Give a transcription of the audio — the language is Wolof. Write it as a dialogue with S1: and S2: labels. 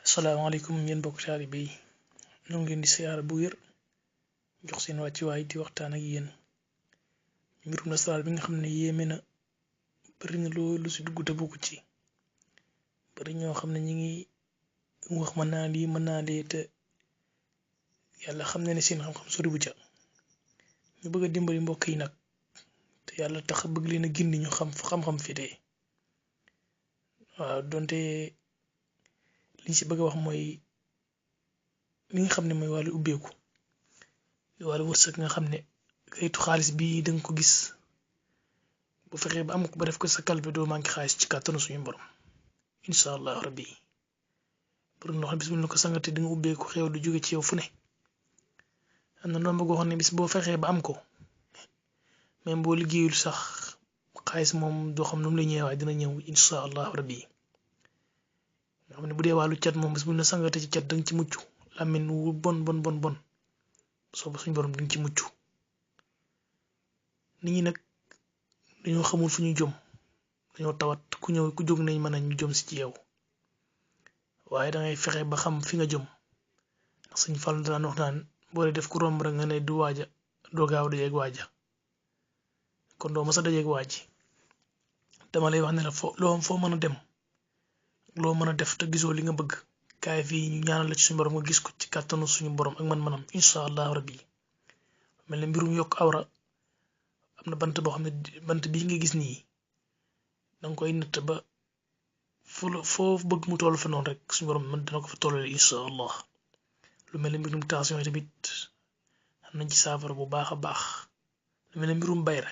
S1: asalaamaaleykum yéen bokk taalibe yi ñoo ngi leen di siyaar bu wér jox seen wàccuwaay di waxtaan ak yéen mbirum nasaraan bi nga xam ne yéeme na bari na lu si dugg te bokku ci bari ñoo xam ne ñi ngi wax mën naa lii mën naa lee te yàlla xam ne seen xam-xam sori bu ca ñu bëgg a dimbali mbokk yi nag te yàlla tax bëgg leen a gindi ñu xam fa xam-xam fitee waaw donte liñ si bëgg a wax mooy li nga xam ne mooy wàllu ubbeeku wàllu wërsëg nga xam ne kayitu xaalis bi danga ko gis bu fexee ba am ko ba def ko sa kalbe doo manqué xaalis ci kàttanu suñu borom incha allah rabbi pour noo xam bis bu ñu ko sangate di nga ubbeeku xew du jóge ci yow fu ne am na ndomb goo xam ne bis boo fexee ba am ko même boo liggéeyul sax xaalis moom doo xam nu mu la ñëwee waaye dina ñëw incha allah rabbi nga xam ne bu dee wàllu cat moom bis bu ñu sangate ci cat danga ci mucc làmmiñ wu bon soo suñu borom danga ci mucc nit ñi nag dañoo xamul fu ñu jëm dañoo tawat ku ñëw ku jóg nañ mën a ñu jëm si ci yow waaye dangay fexe ba xam fi nga jëm ndax suñ fàllu daan wax naan boo dee def ku romb rek nga ne du waaja doo gaaw dajeeg waaja kon doo mës a dajeeg waaji dama lay wax ne la foo mën a dem loo mën a def te gisoo li nga bëgg kaay fii ñu ñaanal la ci suñu borom nga gis ko ci kàttanu suñu borom ak man-manam incha allah rabbi mel ne mbirum yokk awra am na bant boo xam ne bant bii nga gis nii danga koy natt ba foo bëgg mu toll fa noonu rek suñu borom man dina ko fa tollale incha allah lu mel ne mbirum tension yi tamit am nañ ci saafara bu baax a baax lu mel ne mbirum bayra